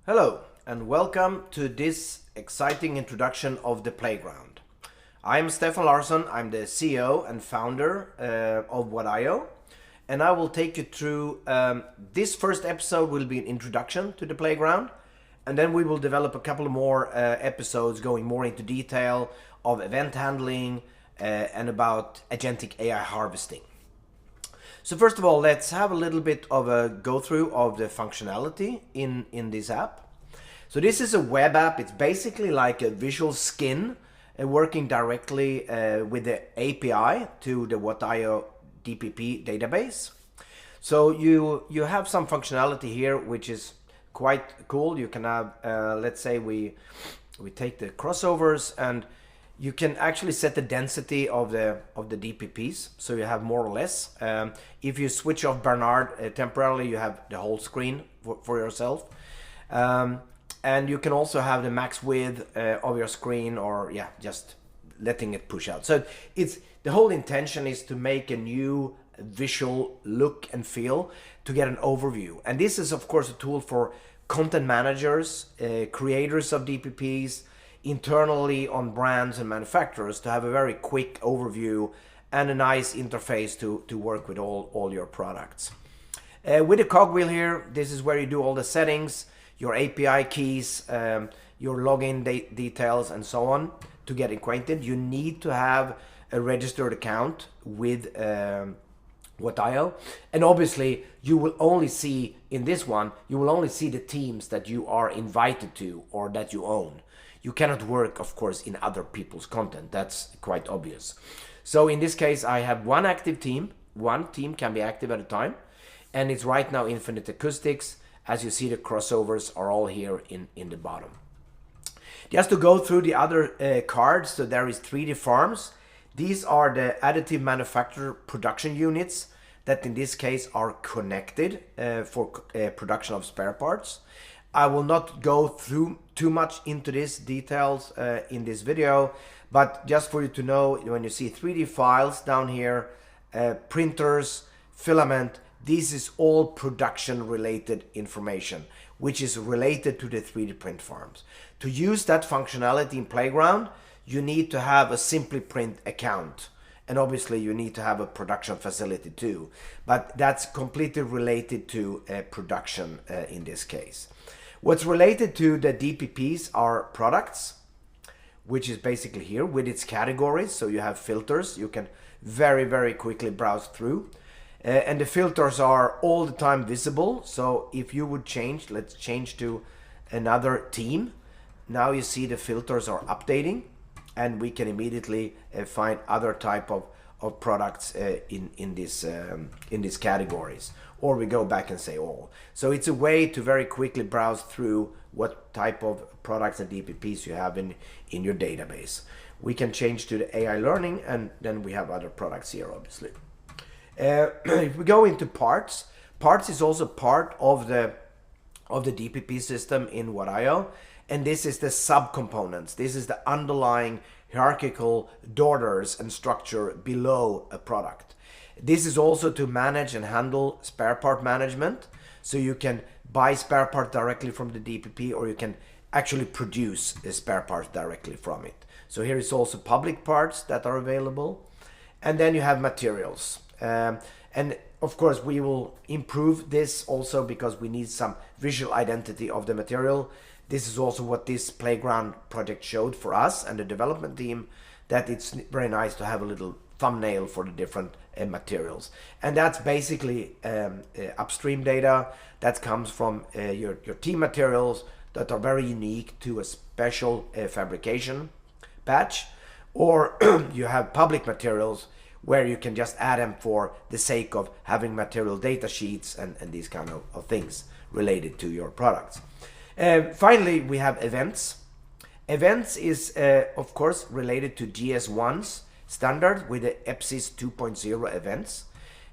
Hello and welcome to this exciting introduction of the playground. I'm Stefan Larsson, I'm the CEO and founder of What.io, and I will take you through this first episode will be an introduction to the playground, and then we will develop a couple of more episodes going more into detail of event handling and about agentic AI harvesting. So first of all, let's have a little bit of a go through of the functionality in this app. So this is a web app. It's basically like a visual skin working directly with the API to the What.io DPP database. So you have some functionality here which is quite cool. You can have, let's say we take the crossovers, and you can actually set the density of the DPPs, so you have more or less. If you switch off Bernard temporarily, you have the whole screen for yourself. And you can also have the max width of your screen, or just letting it push out. So it's the whole intention is to make a new visual look and feel to get an overview. And this is of course a tool for content managers, creators of DPPs, internally on brands and manufacturers to have a very quick overview and a nice interface to work with all your products. With the cogwheel here, this is where you do all the settings, your API keys, your login details and so on to get acquainted. You need to have a registered account with What.io, and obviously you will only see in this one, you will only see the teams that you are invited to or that you own. You cannot work, of course, in other people's content. That's quite obvious. So in this case, I have one active team. One team can be active at a time. And it's right now Infinite Acoustics. As you see, the crossovers are all here in the bottom. Just to go through the other cards, so there is 3D Farms. These are the additive manufacturer production units that in this case are connected for production of spare parts. I will not go through too much into these details in this video, but just for you to know, when you see 3D files down here, printers, filament, this is all production related information, which is related to the 3D print farms. To use that functionality in Playground, you need to have a SimplyPrint account. And obviously you need to have a production facility too, but that's completely related to production in this case. What's related to the DPPs are products, which is basically here with its categories. So you have filters, you can very quickly browse through. And the filters are all the time visible. So if you would change, let's change to another team. Now you see the filters are updating, and we can immediately find other type of products in these categories, or we go back and say all. So it's a way to very quickly browse through what type of products and DPPs you have in your database. We can change to the AI learning, and then we have other products here obviously. If we go into parts is also part of the DPP system in What.io, and this is the subcomponents. This is the underlying hierarchical daughters and structure below a product. This is also to manage and handle spare part management. So you can buy spare part directly from the DPP, or you can actually produce a spare part directly from it. So here is also public parts that are available. And then you have materials. And of course we will improve this also because we need some visual identity of the material. This is also what this playground project showed for us and the development team, that it's very nice to have a little thumbnail for the different materials. And that's basically upstream data that comes from your team materials that are very unique to a special fabrication batch, or you have public materials where you can just add them for the sake of having material data sheets and these kind of things related to your products. Finally, we have events. Events is, of course, related to GS1's standard with the EPSIS 2.0 events.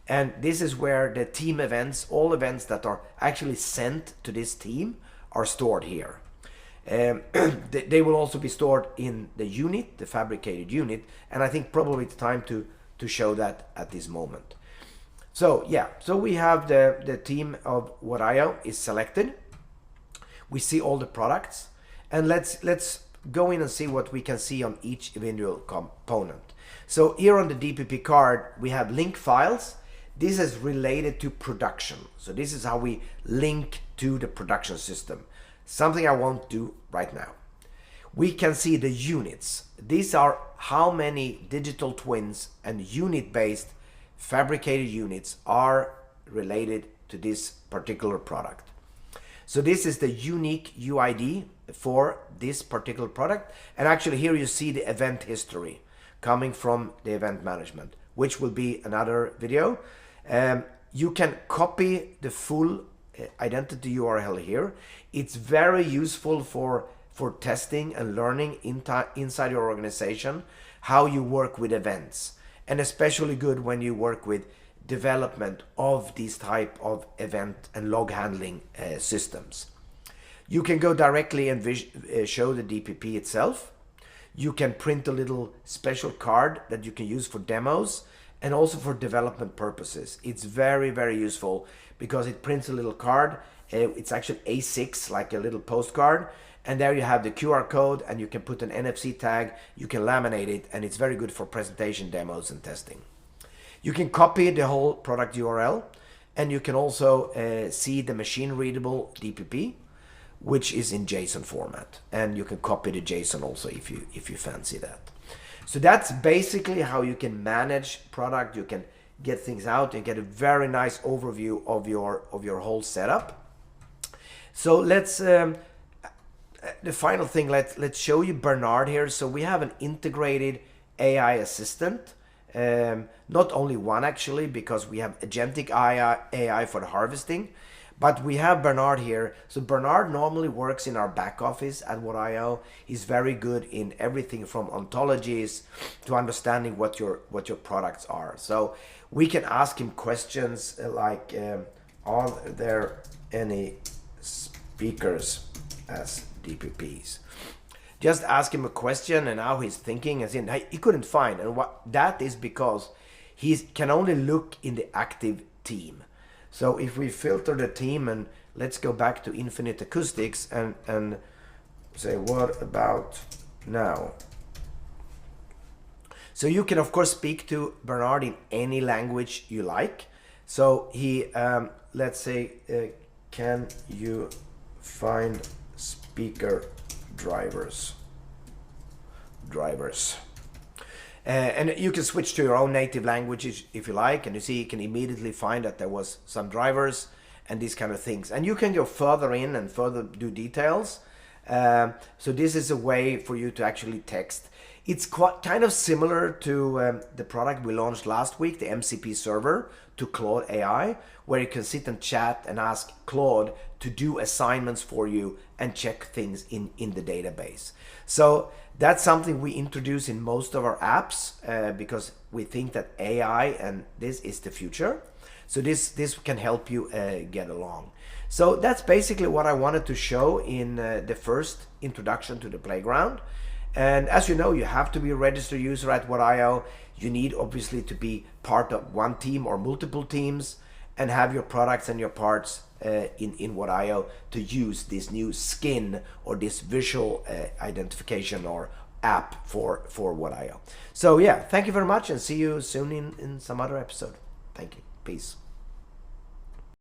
And this is where the team events, all events that are actually sent to this team, are stored here. They will also be stored in the unit, the fabricated unit, and I think probably it's time to show that at this moment. So yeah, so we have the team of What.io is selected. we see all the products, and let's go in and see what we can see on each individual component. So here on the DPP card, we have link files. This is related to production. So this is how we link to the production system. Something I won't do right now. We can see the units. These are how many digital twins and unit-based fabricated units are related to this particular product. So this is the unique UID for this particular product. And actually here you see the event history coming from the event management, which will be another video. You can copy the full identity URL here. It's very useful for testing and learning inside your organization how you work with events, and especially good when you work with development of these type of event and log handling systems. You can go directly and show the DPP itself. You can print a little special card that you can use for demos and also for development purposes. It's very, very useful because it prints a little card. It's actually A6, like a little postcard. And there you have the QR code, and you can put an NFC tag, you can laminate it, and it's very good for presentation, demos, and testing. You can copy the whole product URL, and you can also see the machine-readable DPP, which is in JSON format. And you can copy the JSON also if you fancy that. So that's basically how you can manage product. You can get things out and get a very nice overview of your whole setup. So let's the final thing, let's show you Bernard here. So we have an integrated AI assistant, not only one actually, because we have agentic AI for the harvesting, but we have Bernard here. So Bernard normally works in our back office at What.io. He's very good in everything from ontologies to understanding what your products are. So we can ask him questions like, are there any speakers as DPPs? Just ask him a question and how he's thinking, as in he couldn't find, and what that is because he can only look in the active team. So if we filter the team, and let's go back to Infinite Acoustics and say, what about now? So you can of course speak to Bernard in any language you like. So he, let's say, can you find speaker drivers? And you can switch to your own native language if you like, and you see you can immediately find that there was some drivers and these kind of things. And you can go further in and further do details. So this is a way for you to actually text. It's kind of similar to the product we launched last week, the MCP server to Claude AI, where you can sit and chat and ask Claude to do assignments for you and check things in the database. So that's something we introduce in most of our apps because we think that AI and this is the future. So this can help you get along. So that's basically what I wanted to show in the first introduction to the playground. And as you know, you have to be a registered user at What.io. You need obviously to be part of one team or multiple teams and have your products and your parts in What.io to use this new skin or this visual identification or app for What.io. So yeah, thank you very much and see you soon in some other episode. Thank you. Peace.